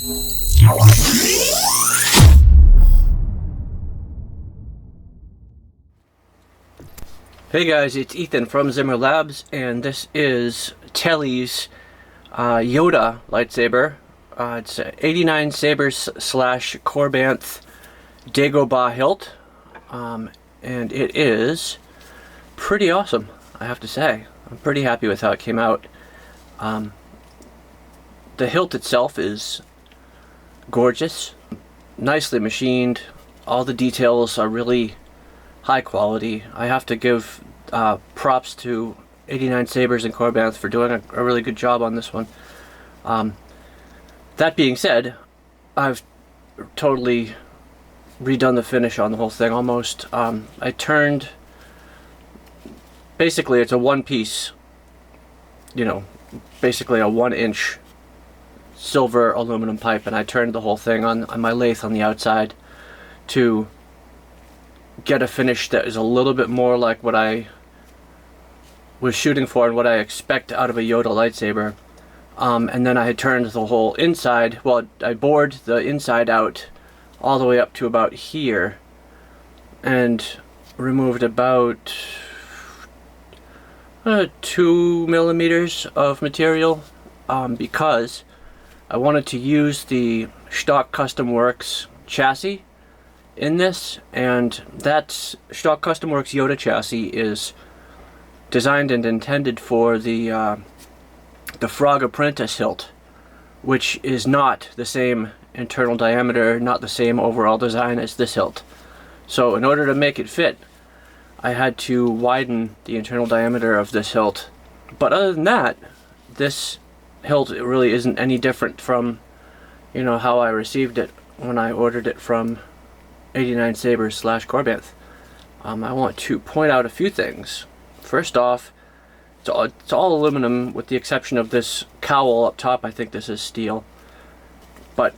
Hey guys, it's Ethan from Zimmer Labs, and this is Telly's Yoda lightsaber. It's 89 Sabers / Korbanth Dagobah Hilt, and it is pretty awesome, I have to say. I'm pretty happy with how it came out. The hilt itself is gorgeous, nicely machined. All the details are really high quality. I have to give props to 89 Sabers and Korbanth for doing a really good job on this one. That being said, I've totally redone the finish on the whole thing almost. I turned, basically it's a one piece, basically a 1-inch silver aluminum pipe, and I turned the whole thing on my lathe on the outside to get a finish that is a little bit more like what I was shooting for and what I expect out of a Yoda lightsaber. And then I had turned the whole inside, well, I bored the inside out all the way up to about here and removed about 2 millimeters of material because I wanted to use the Shtok Custom Works chassis in this, and that Shtok Custom Works Yoda chassis is designed and intended for the Frog Apprentice hilt, which is not the same internal diameter, not the same overall design as this hilt. So in order to make it fit, I had to widen the internal diameter of this hilt. But other than that, this hilt really isn't any different from, how I received it when I ordered it from 89 Sabers / Korbanth. I want to point out a few things. First off, it's all aluminum with the exception of this cowl up top. I think this is steel. But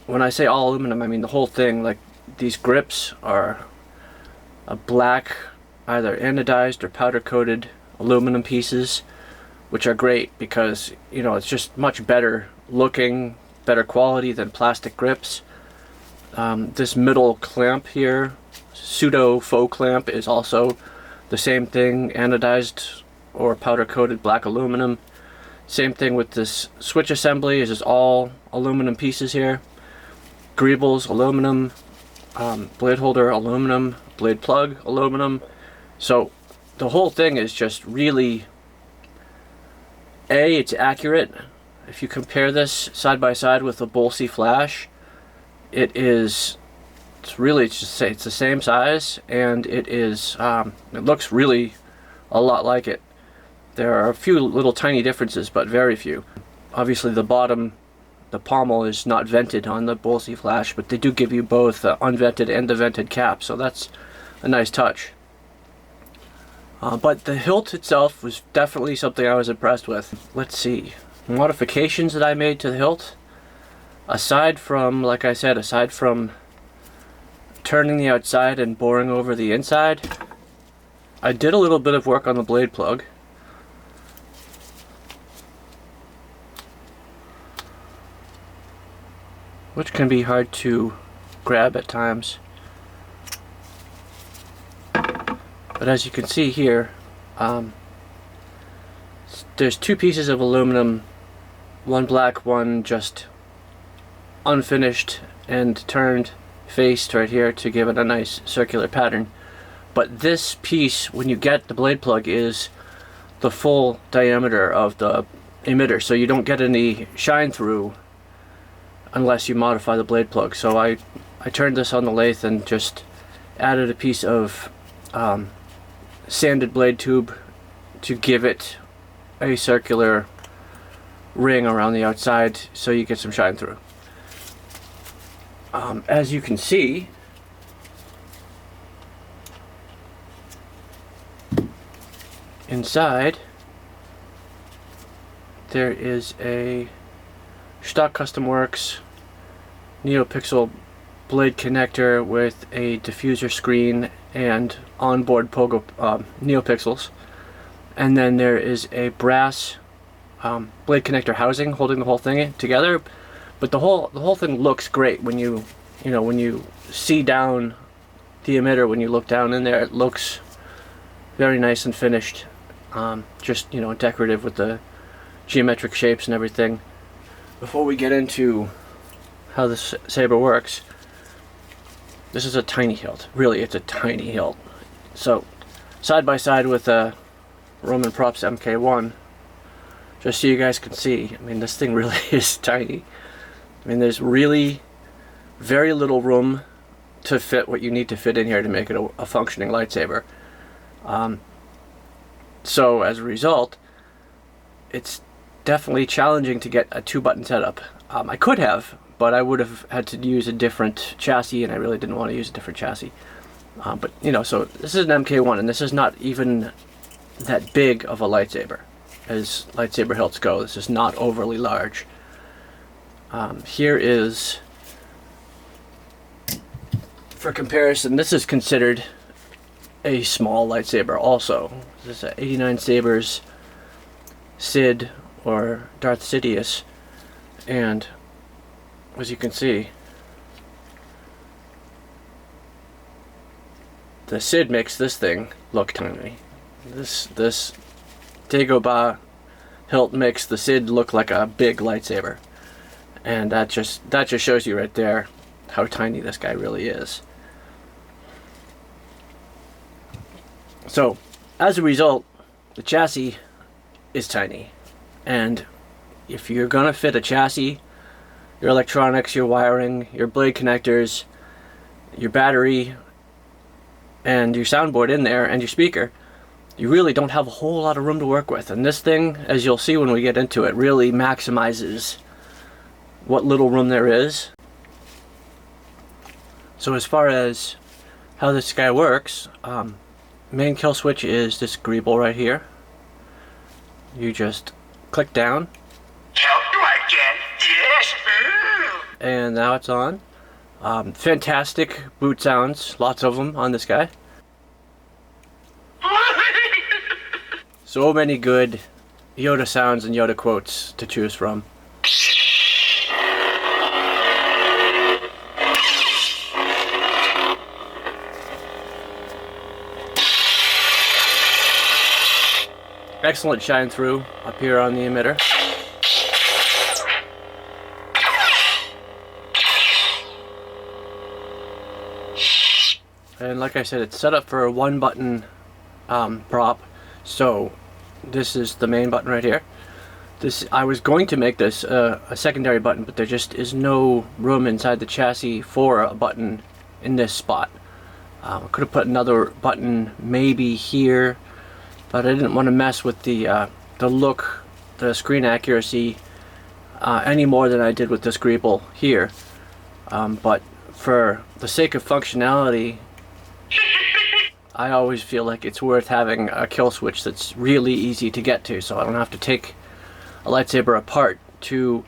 when I say all aluminum, I mean the whole thing. Like, these grips are a black, either anodized or powder coated aluminum pieces, which are great because, it's just much better looking, better quality than plastic grips. This middle clamp here, pseudo faux clamp, is also the same thing, anodized or powder coated black aluminum. Same thing with this switch assembly, is just all aluminum pieces here. Greebles, aluminum. Blade holder, aluminum. Blade plug, aluminum. So the whole thing is just really, it's accurate. If you compare this side by side with the Bolsey Flash, it's the same size, and it looks really a lot like it. There are a few little tiny differences, but very few. Obviously the pommel is not vented on the Bolsey Flash, but they do give you both the unvented and the vented cap, so that's a nice touch. But the hilt itself was definitely something I was impressed with. Let's see. Modifications that I made to the hilt. Aside from turning the outside and boring over the inside, I did a little bit of work on the blade plug. Which can be hard to grab at times. But as you can see here, there's 2 pieces of aluminum, one black, one just unfinished and turned, faced right here to give it a nice circular pattern. But this piece, when you get the blade plug, is the full diameter of the emitter, so you don't get any shine through unless you modify the blade plug. So I turned this on the lathe and just added a piece of sanded blade tube to give it a circular ring around the outside so you get some shine through. As you can see, inside there is a Shtok Custom Works Neopixel blade connector with a diffuser screen and onboard Neopixels, and then there is a brass blade connector housing holding the whole thing together, But the whole thing looks great when you know, when you see down the emitter, when you look down in there, it looks very nice and finished. Just, you know, decorative with the geometric shapes and everything. Before we get into how this saber works, this is a tiny hilt. Really, it's a tiny hilt. So, side by side with a Roman Props MK1, just so you guys can see, I mean, this thing really is tiny. I mean, there's really very little room to fit what you need to fit in here to make it a functioning lightsaber. So as a result, it's definitely challenging to get a 2-button setup. I could have, but I would have had to use a different chassis, and I really didn't want to use a different chassis. But, you know, so this is an MK1, and this is not even that big of a lightsaber as lightsaber hilts go. This is not overly large. Here is, for comparison, this is considered a small lightsaber also. This is a 89 Sabers Sid, or Darth Sidious, and as you can see, the Sid makes this thing look tiny. This Dagobah hilt makes the Sid look like a big lightsaber, and that just shows you right there how tiny this guy really is. So, as a result, the chassis is tiny, and if you're gonna fit a chassis, your electronics, your wiring, your blade connectors, your battery, and your soundboard in there, and your speaker, you really don't have a whole lot of room to work with. And this thing, as you'll see when we get into it, really maximizes what little room there is. So as far as how this guy works, main kill switch is this greeble right here. You just click down. Help you again? Yes. And now it's on. Fantastic boot sounds, lots of them on this guy. So many good Yoda sounds and Yoda quotes to choose from. Excellent shine through up here on the emitter. And like I said, it's set up for a 1-button prop. So this is the main button right here. I was going to make this a secondary button, but there just is no room inside the chassis for a button in this spot. I could have put another button maybe here, but I didn't want to mess with the look, the screen accuracy, any more than I did with this greeble here. But for the sake of functionality, I always feel like it's worth having a kill switch that's really easy to get to, so I don't have to take a lightsaber apart to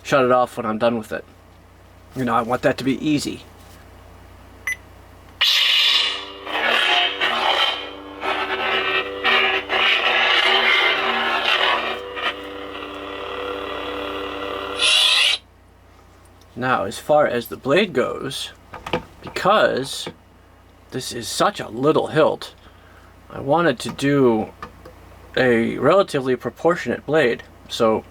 shut it off when I'm done with it. You know, I want that to be easy. Now, as far as the blade goes, because this is such a little hilt, I wanted to do a relatively proportionate blade. So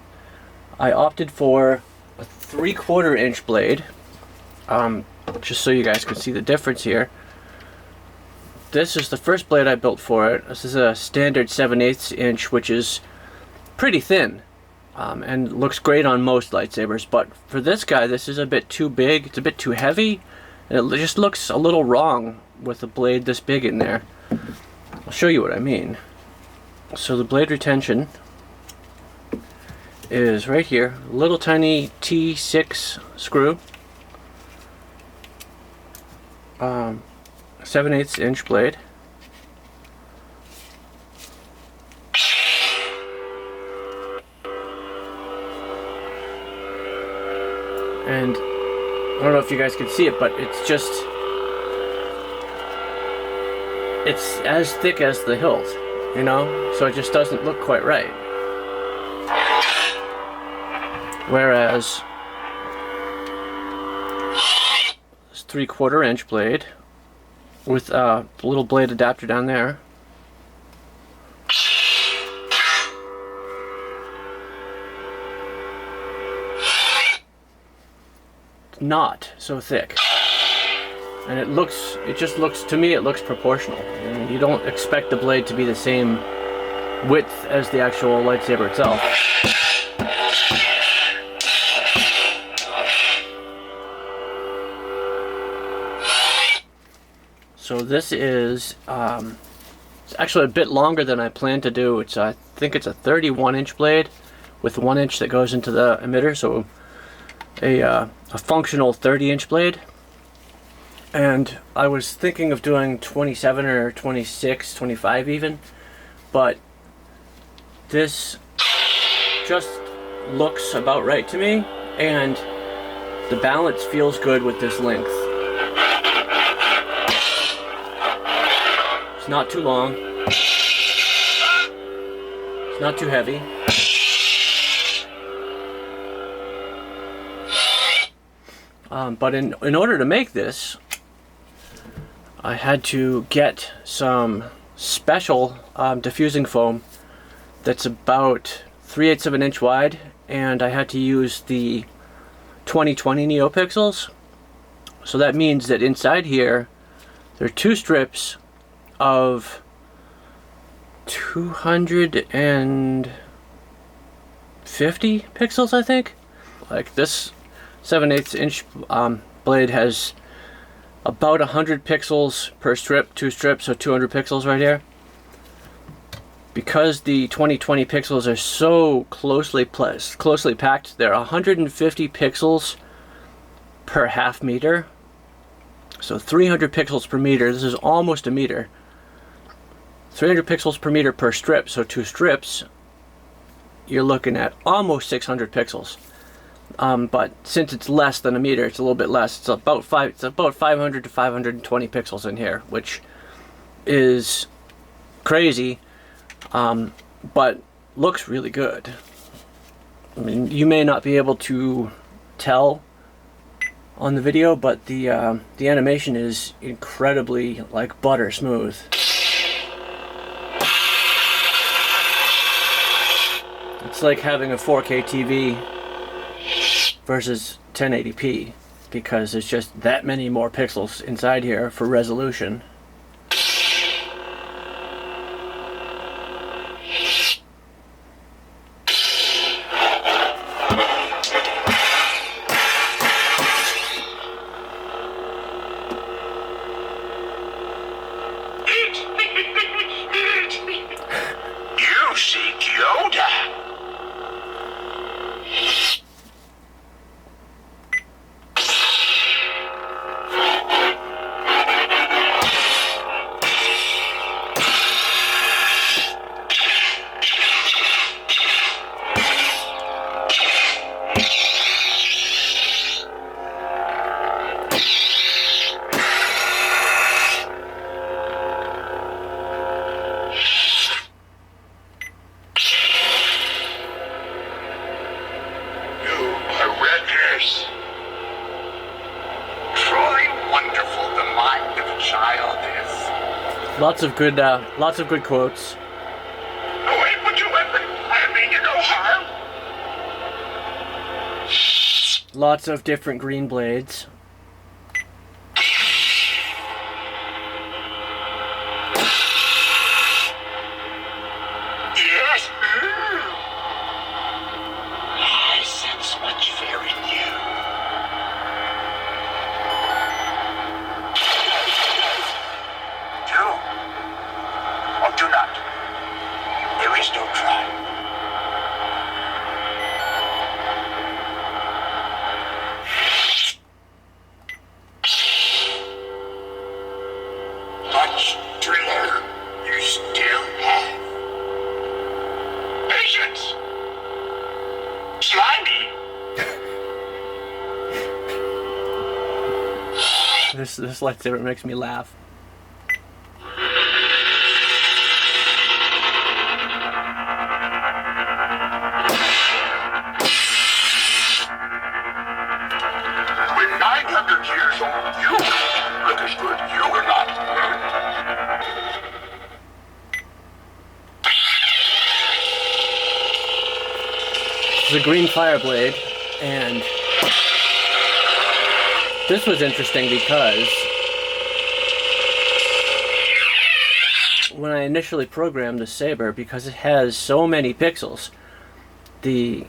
I opted for a 3/4 inch blade, just so you guys can see the difference here. This is the first blade I built for it. This is a standard 7/8 inch, which is pretty thin. And looks great on most lightsabers, but for this guy, this is a bit too big, it's a bit too heavy, and it just looks a little wrong with a blade this big in there. I'll show you what I mean. So the blade retention is right here, little tiny T6 screw, 7/8 inch blade. And I don't know if you guys can see it, but it's as thick as the hilt, you know? So it just doesn't look quite right. Whereas 3/4 inch blade with a little blade adapter down there. It's not so thick. And it just looks, to me, it looks proportional. And you don't expect the blade to be the same width as the actual lightsaber itself. So this is it's actually a bit longer than I planned to do. I think it's a 31-inch blade with 1 inch that goes into the emitter, so a functional 30-inch blade. And I was thinking of doing 27 or 26, 25 even, but this just looks about right to me, and the balance feels good with this length. It's not too long. It's not too heavy. But in order to make this, I had to get some special diffusing foam that's about 3/8 of an inch wide, and I had to use the 2020 Neopixels. So that means that inside here there are 2 strips of 250 pixels, I think. Like this 7/8 inch blade has about 100 pixels per strip, 2 strips, so 200 pixels right here. Because the 2020 pixels are so closely packed, they're 150 pixels per half meter. So 300 pixels per meter. This is almost a meter. 300 pixels per meter per strip, so 2 strips, you're looking at almost 600 pixels. But since it's less than a meter, it's a little bit less. It's about 500 to 520 pixels in here, which is crazy, but looks really good. I mean, you may not be able to tell on the video, but the animation is incredibly like butter smooth. It's like having a 4K TV versus 1080p, because there's just that many more pixels inside here for resolution. You seek Yoda. Lots of good quotes. Away with your weapon. I mean you no harm. Lots of different green blades. Yes. I sense much fear in you. Do or do not. There is no try. Much to learn you still have. Patience! Slimy! This lightsaber makes me laugh. When 900 years old, you This is a green fire blade, and this was interesting because when I initially programmed the saber, because it has so many pixels, the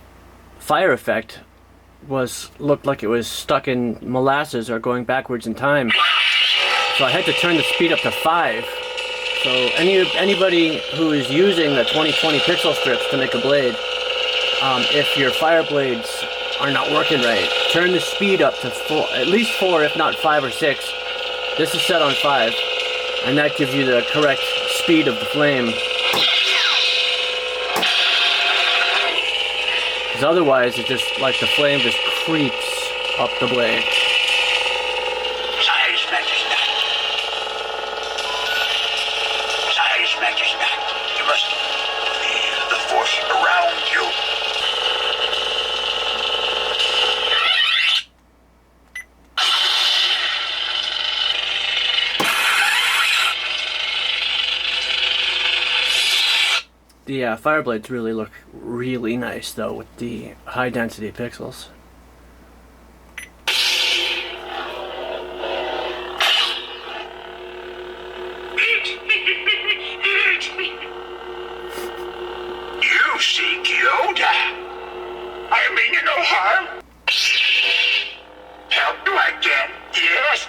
fire effect looked like it was stuck in molasses or going backwards in time. So I had to turn the speed up to 5. So anybody who is using the 2020 pixel strips to make a blade, if your fire blades are not working right, turn the speed up to 4, at least 4, if not 5 or 6. This is set on 5, and that gives you the correct speed of the flame. Because otherwise, it just, like, the flame just creeps up the blade. Size matters not. Size matters not. You must feel the force around you. The fire blades really look really nice, though, with the high density pixels. You seek Yoda. I mean you no harm. Help do I get? Yes.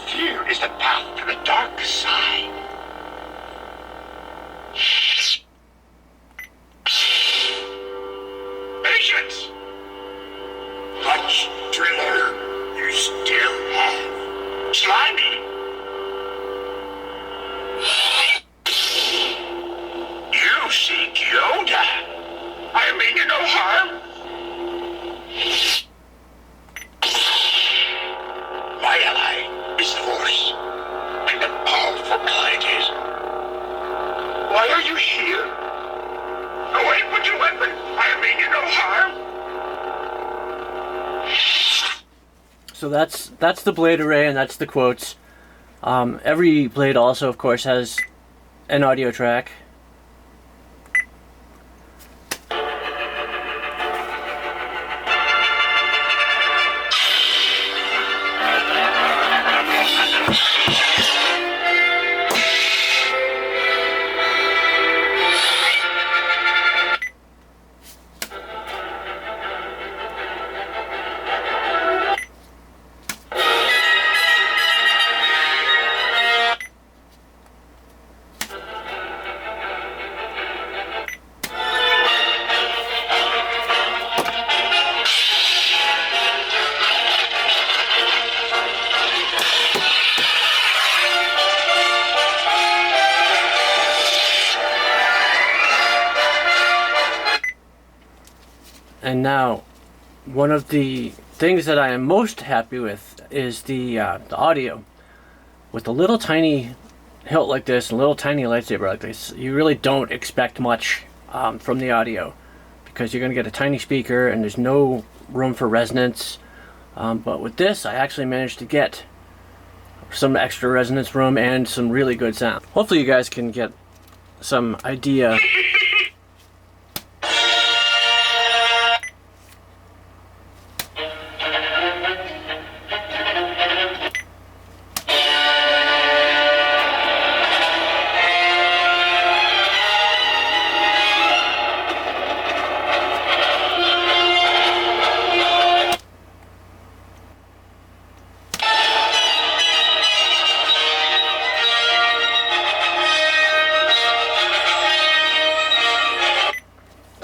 Fear is the path to the dark side. Patience. Much to learn. You still have. Slimy. You seek Yoda. I mean you no harm. My ally is the Force, and a powerful ally it is. Why are you here? Away with your weapon. I mean you no harm. So that's the blade array, and that's the quotes. Every blade also, of course, has an audio track. And now, one of the things that I am most happy with is the audio. With a little tiny hilt like this, a little tiny lightsaber like this, you really don't expect much from the audio, because you're going to get a tiny speaker and there's no room for resonance. But with this, I actually managed to get some extra resonance room and some really good sound. Hopefully you guys can get some idea.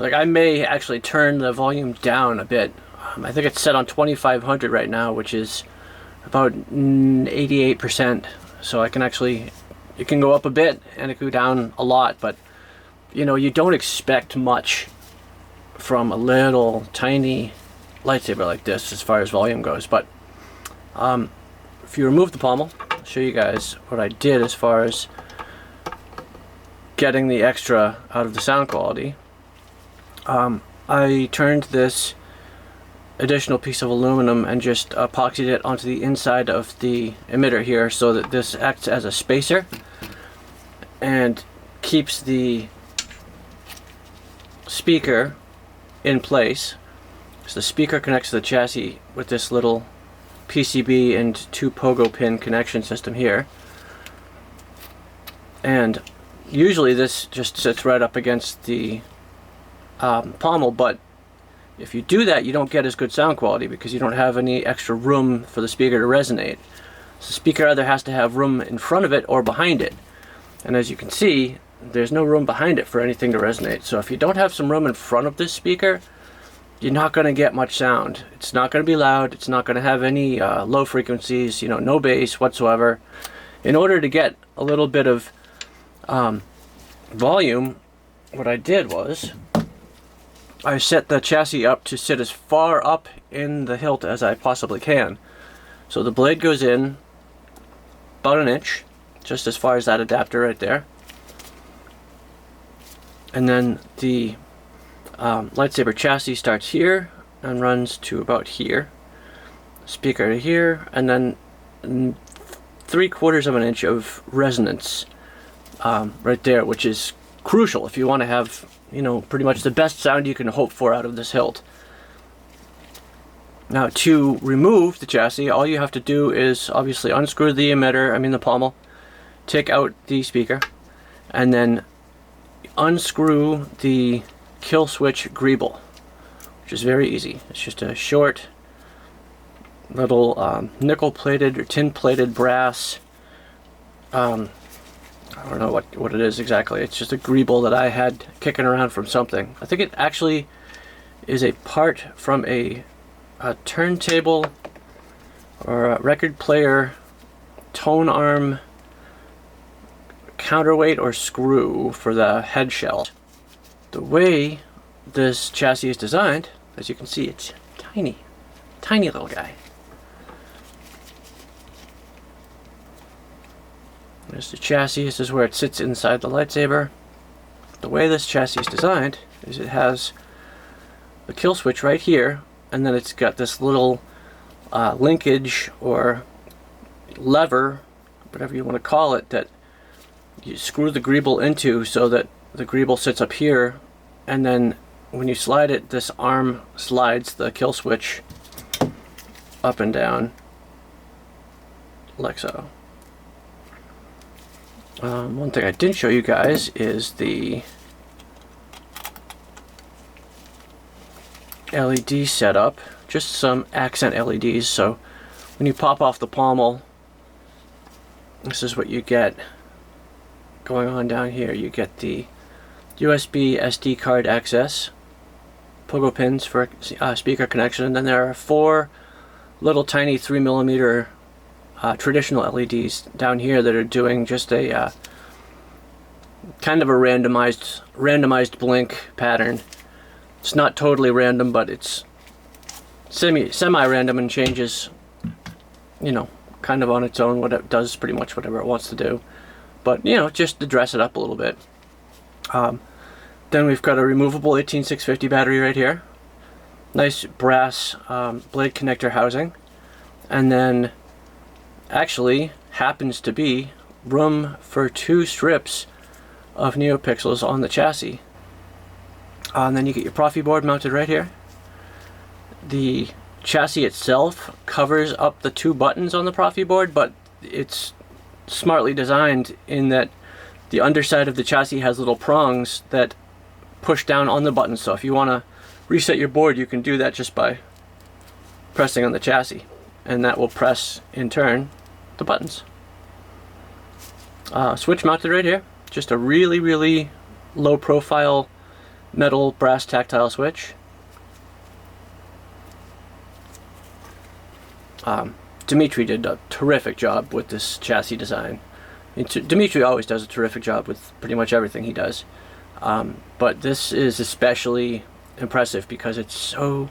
Like, I may actually turn the volume down a bit. I think it's set on 2500 right now, which is about 88%. So I can actually, it can go up a bit and it can go down a lot, but you know, you don't expect much from a little tiny lightsaber like this as far as volume goes. But if you remove the pommel, I'll show you guys what I did as far as getting the extra out of the sound quality. I turned this additional piece of aluminum and just epoxied it onto the inside of the emitter here, so that this acts as a spacer and keeps the speaker in place. So the speaker connects to the chassis with this little PCB and 2 pogo pin connection system here. And usually this just sits right up against the pommel, but if you do that, you don't get as good sound quality because you don't have any extra room for the speaker to resonate. So the speaker either has to have room in front of it or behind it. And as you can see, there's no room behind it for anything to resonate. So if you don't have some room in front of this speaker, you're not going to get much sound. It's not going to be loud. It's not going to have any low frequencies, no bass whatsoever. In order to get a little bit of volume, what I did was I set the chassis up to sit as far up in the hilt as I possibly can. So the blade goes in about 1 inch, just as far as that adapter right there. And then the Lightsaber chassis starts here and runs to about here. Speaker to here, and then 3/4 of an inch of resonance right there, which is crucial if you want to have pretty much the best sound you can hope for out of this hilt. Now to remove the chassis, all you have to do is obviously unscrew the emitter, the pommel, take out the speaker, and then unscrew the kill switch greeble, which is very easy. It's just a short little nickel plated or tin plated brass, I don't know what it is exactly. It's just a greeble that I had kicking around from something. I think it actually is a part from a turntable or a record player tone arm counterweight or screw for the head shell. The way this chassis is designed, as you can see, it's tiny little guy. There's the chassis. This is where it sits inside the lightsaber. The way this chassis is designed is it has the kill switch right here, and then it's got this little linkage or lever, whatever you want to call it, that you screw the greeble into so that the greeble sits up here, and then when you slide it, this arm slides the kill switch up and down like so. One thing I didn't show you guys is the LED setup. Just some accent LEDs, so when you pop off the pommel, this is what you get going on down here. You get the USB SD card access, pogo pins for speaker connection, and then there are 4 little tiny 3mm traditional LEDs down here that are doing just a kind of a randomized blink pattern. It's not totally random, but it's semi-random and changes, kind of on its own. What it does, pretty much whatever it wants to do. But just to dress it up a little bit. Then we've got a removable 18650 battery right here. Nice brass blade connector housing, and then actually happens to be room for 2 strips of Neopixels on the chassis. And then you get your Profi board mounted right here. The chassis itself covers up the 2 buttons on the Profi board, but it's smartly designed in that the underside of the chassis has little prongs that push down on the buttons. So if you want to reset your board, you can do that just by pressing on the chassis, and that will press in turn the buttons. Switch mounted right here. Just a really low profile metal brass tactile switch. Dimitri did a terrific job with this chassis design. Dimitri always does a terrific job with pretty much everything he does, but this is especially impressive because it's so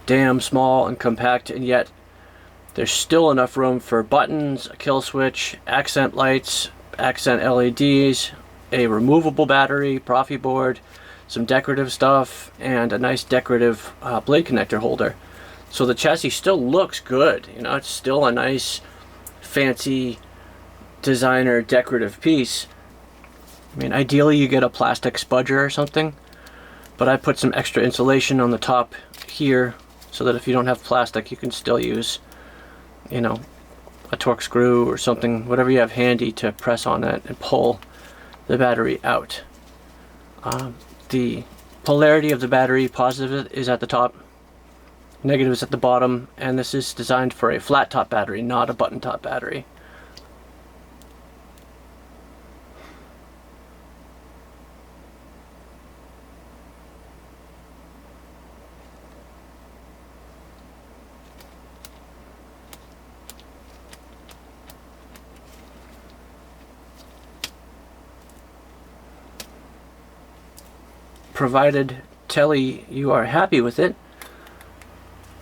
damn small and compact, and yet there's still enough room for buttons, a kill switch, accent lights, accent LEDs, a removable battery, Profi board, some decorative stuff, and a nice decorative blade connector holder. So the chassis still looks good. It's still a nice, fancy, designer, decorative piece. Ideally you get a plastic spudger or something, but I put some extra insulation on the top here so that if you don't have plastic, you can still use, you know, a torque screw or something, whatever you have handy to press on it and pull the battery out. The polarity of the battery, positive is at the top, negative is at the bottom, and this is designed for a flat top battery, not a button top battery. Provided, Telly, you are happy with it,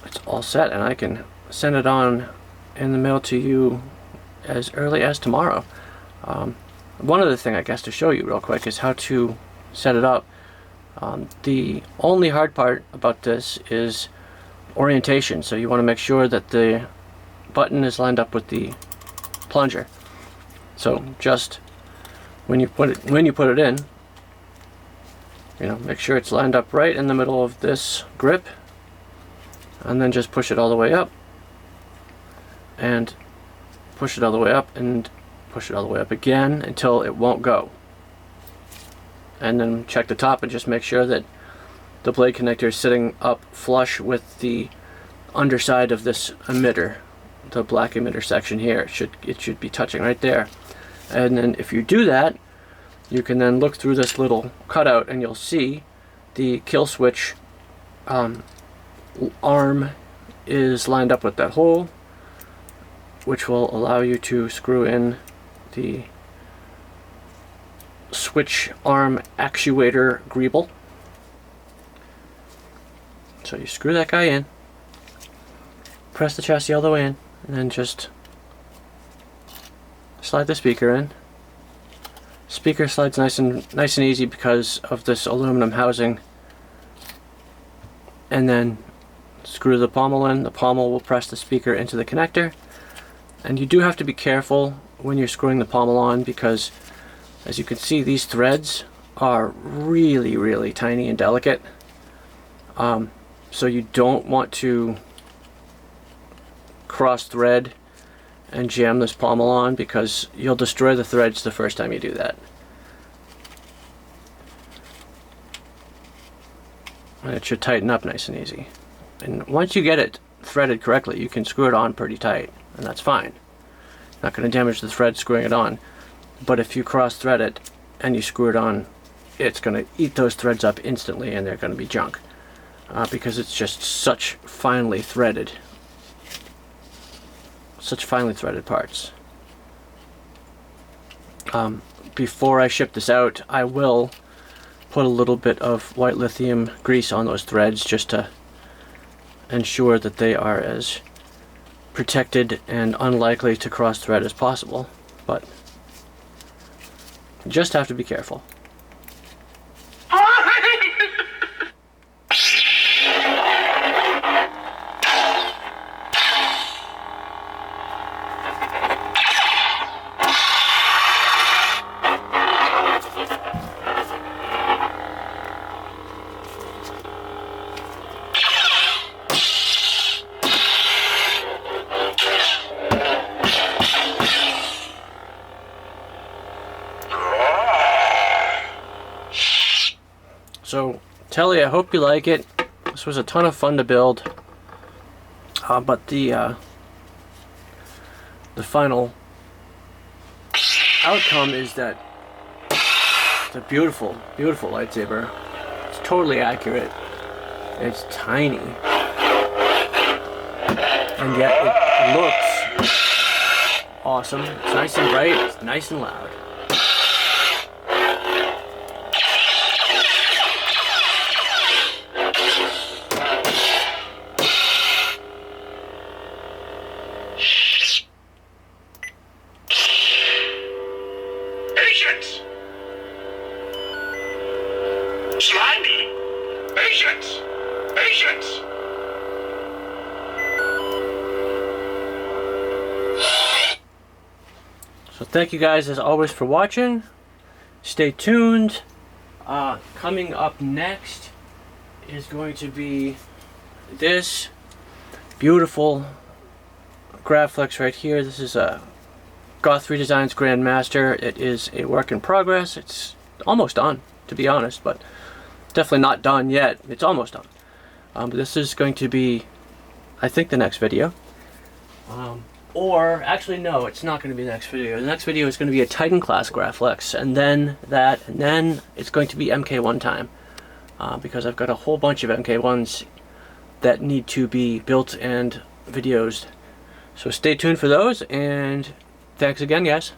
it's all set and I can send it on in the mail to you as early as tomorrow. One other thing I guess to show you real quick is how to set it up. The only hard part about this is orientation, so you want to make sure that the button is lined up with the plunger. So just when you put it in, you know, make sure it's lined up right in the middle of this grip, and then just push it all the way up, and push it all the way up, and push it all the way up again until it won't go. And then check the top and just make sure that the blade connector is sitting up flush with the underside of this emitter, the black emitter section here. It should be touching right there. And then if you do that, you can then look through this little cutout and you'll see the kill switch arm is lined up with that hole, which will allow you to screw in the switch arm actuator greeble. So you screw that guy in, press the chassis all the way in, and then just slide the speaker in. Speaker slides nice and easy because of this aluminum housing, and then screw the pommel in. The pommel will press the speaker into the connector, and you do have to be careful when you're screwing the pommel on because, as you can see, these threads are really tiny and delicate, so you don't want to cross thread and jam this pommel on because you'll destroy the threads the first time you do that. And it should tighten up nice and easy. And once you get it threaded correctly, you can screw it on pretty tight, and that's fine. Not going to damage the thread screwing it on. But if you cross thread it and you screw it on, it's going to eat those threads up instantly and they're going to be junk. Because it's just such finely threaded parts. Before I ship this out, I will put a little bit of white lithium grease on those threads just to ensure that they are as protected and unlikely to cross thread as possible, but you just have to be careful. So, Telly, I hope you like it. This was a ton of fun to build, but the final outcome is that it's a beautiful lightsaber. It's totally accurate. It's tiny, and yet it looks awesome. It's nice and bright. It's nice and loud. Patience! Slimy! Patience! Patience! So thank you guys as always for watching. Stay tuned. Coming up next is going to be this beautiful Graflex right here. This is a Goth 3 Designs Grandmaster. It is a work in progress. It's almost done, to be honest, but definitely not done yet. It's almost done. But this is going to be, I think, the next video. Or, actually no, it's not going to be the next video. The next video is going to be a Titan class Graflex, and then that, and then it's going to be MK1 time. Because I've got a whole bunch of MK1s that need to be built and videos. So stay tuned for those, and thanks again, guys.